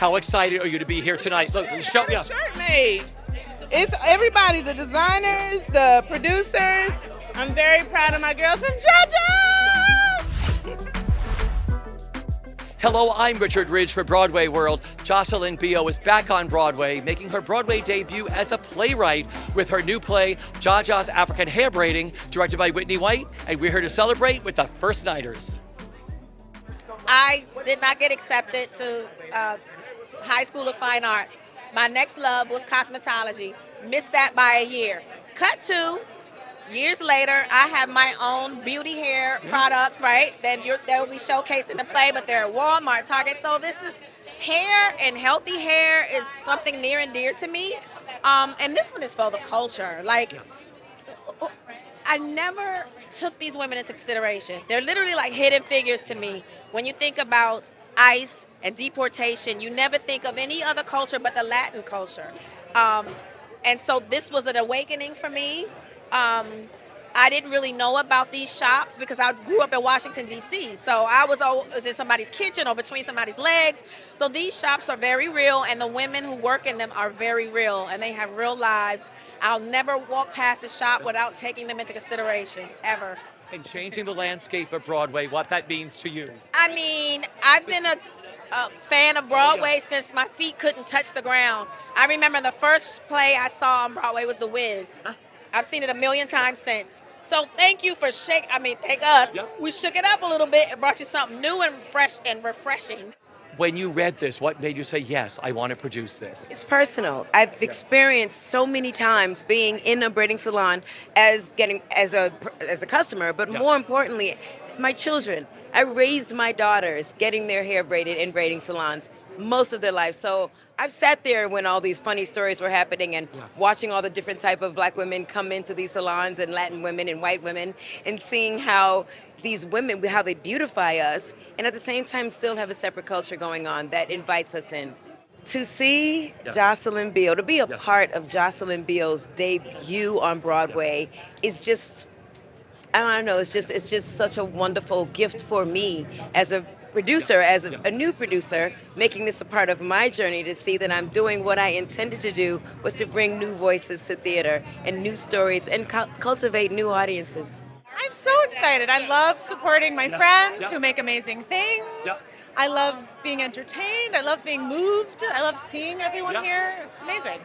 How excited are you to be here tonight? Look, show me. Shirt made. It's everybody, the designers, the producers. I'm very proud of my girls from JAJA'S. Hello, I'm Richard Ridge for BroadwayWorld. Jocelyn Bioh is back on Broadway, making her Broadway debut as a playwright with her new play, JAJA'S African Hair Braiding, directed by Whitney White, and we're here to celebrate with the first nighters. I did not get accepted to High School of Fine Arts. My next love was cosmetology. Missed that by a year. Cut to years later, I have my own beauty hair products, right? They'll be showcased in the play, but they're at Walmart, Target. So this is hair, and healthy hair is something near and dear to me. And this one is for the culture. Like, I never took these women into consideration. They're literally like hidden figures to me. When you think about ICE and deportation, you never think of any other culture but the Latin culture. And so this was an awakening for me. I didn't really know about these shops because I grew up in Washington, D.C. So I was always in somebody's kitchen or between somebody's legs. So these shops are very real, and the women who work in them are very real, and they have real lives. I'll never walk past a shop without taking them into consideration, ever. And changing the landscape of Broadway, what that means to you. I mean, I've been a fan of Broadway since my feet couldn't touch the ground. I remember the first play I saw on Broadway was The Wiz. I've seen it a million times since. So thank you for thank us. Yep. We shook it up a little bit and brought you something new and fresh and refreshing. When you read this, what made you say, yes, I want to produce this? It's personal. I've experienced so many times being in a braiding salon as a customer, but more importantly, my children. I raised my daughters getting their hair braided in braiding salons most of their lives. So I've sat there when all these funny stories were happening and watching all the different type of black women come into these salons, and Latin women and white women, and seeing how these women, how they beautify us, and at the same time still have a separate culture going on that invites us in. To see Jocelyn Bioh, to be a part of Jocelyn Bioh's debut on Broadway is just, I don't know, it's just such a wonderful gift for me as a producer, as a new producer, making this a part of my journey to see that I'm doing what I intended to do, was to bring new voices to theater and new stories and cultivate new audiences. I'm so excited. I love supporting my friends who make amazing things. I love being entertained. I love being moved. I love seeing everyone here. It's amazing.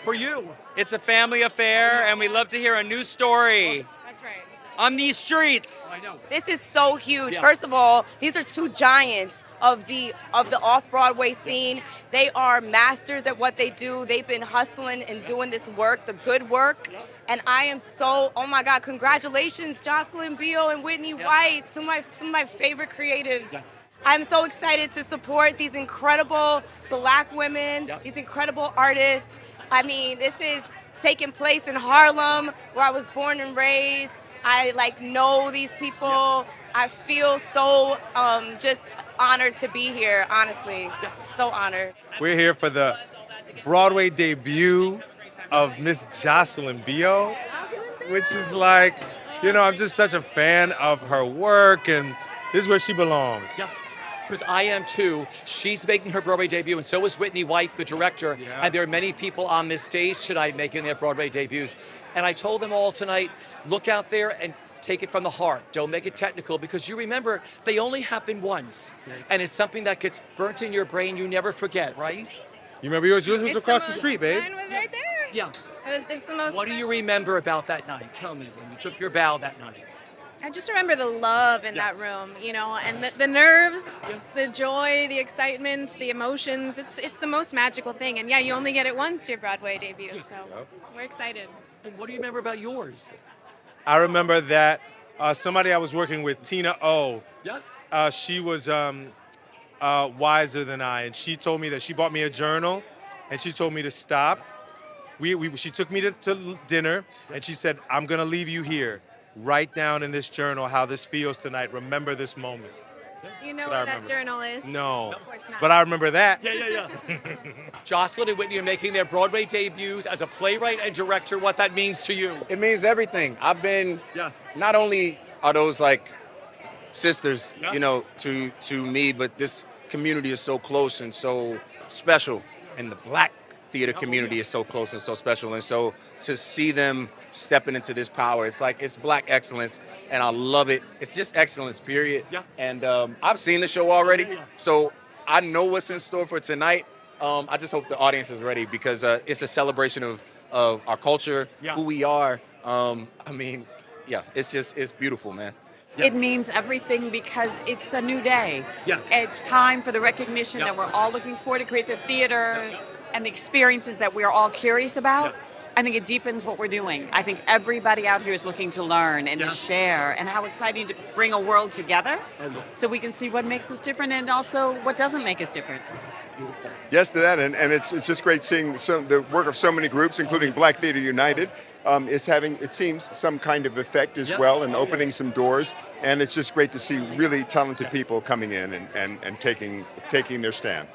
For you. It's a family affair, and we love to hear a new story. That's right. On these streets. I know. This is so huge. First of all, these are two giants of the off-Broadway scene. They are masters at what they do. They've been hustling and doing this work, the good work. And I am so, oh my God, congratulations, Jocelyn Bioh and Whitney White, some of my favorite creatives. I'm so excited to support these incredible black women, these incredible artists. I mean, this is taking place in Harlem, where I was born and raised. I know these people. I feel so just honored to be here, honestly. So honored. We're here for the Broadway debut of Miss Jocelyn Bioh, which is like, I'm just such a fan of her work, and this is where she belongs. Because I am too. She's making her Broadway debut, and so is Whitney White, the director. And there are many people on this stage tonight making their Broadway debuts. And I told them all tonight, look out there and take it from the heart. Don't make it technical, because you remember, they only happen once. And it's something that gets burnt in your brain you never forget, right? You remember yours was across the street, babe. Mine was right there. Yeah. It's the most. What do you remember about that night? Tell me, when you took your bow that night. I just remember the love in that room, and the nerves, the joy, the excitement, the emotions. It's the most magical thing. And you only get it once, your Broadway debut. So we're excited. And what do you remember about yours? I remember that somebody I was working with, Tina O, she was wiser than I, and she told me that she bought me a journal, and she told me to stop. She took me to dinner, and she said, I'm going to leave you here. Write down in this journal how this feels tonight. Remember this moment. Do you know what that journal is? No. Of course not. But I remember that. Jocelyn and Whitney are making their Broadway debuts as a playwright and director. What that means to you? It means everything. I've been, not only are those like sisters, to me, but this community is so close and so special, and the Black theater community is so close and so special. And so to see them stepping into this power, it's like it's Black excellence, and I love it. It's just excellence, period. Yeah. And I've seen the show already, so I know what's in store for tonight. I just hope the audience is ready because it's a celebration of our culture, who we are. I mean, yeah, it's beautiful, man. Yeah. It means everything because it's a new day. Yeah. It's time for the recognition that we're all looking for to create the theater and the experiences that we're all curious about. I think it deepens what we're doing. I think everybody out here is looking to learn and to share, and how exciting to bring a world together so we can see what makes us different and also what doesn't make us different. Yes to that, and it's just great seeing the work of so many groups, including Black Theater United, is having, it seems, some kind of effect as well, and opening some doors. And it's just great to see really talented people coming in and taking their stand.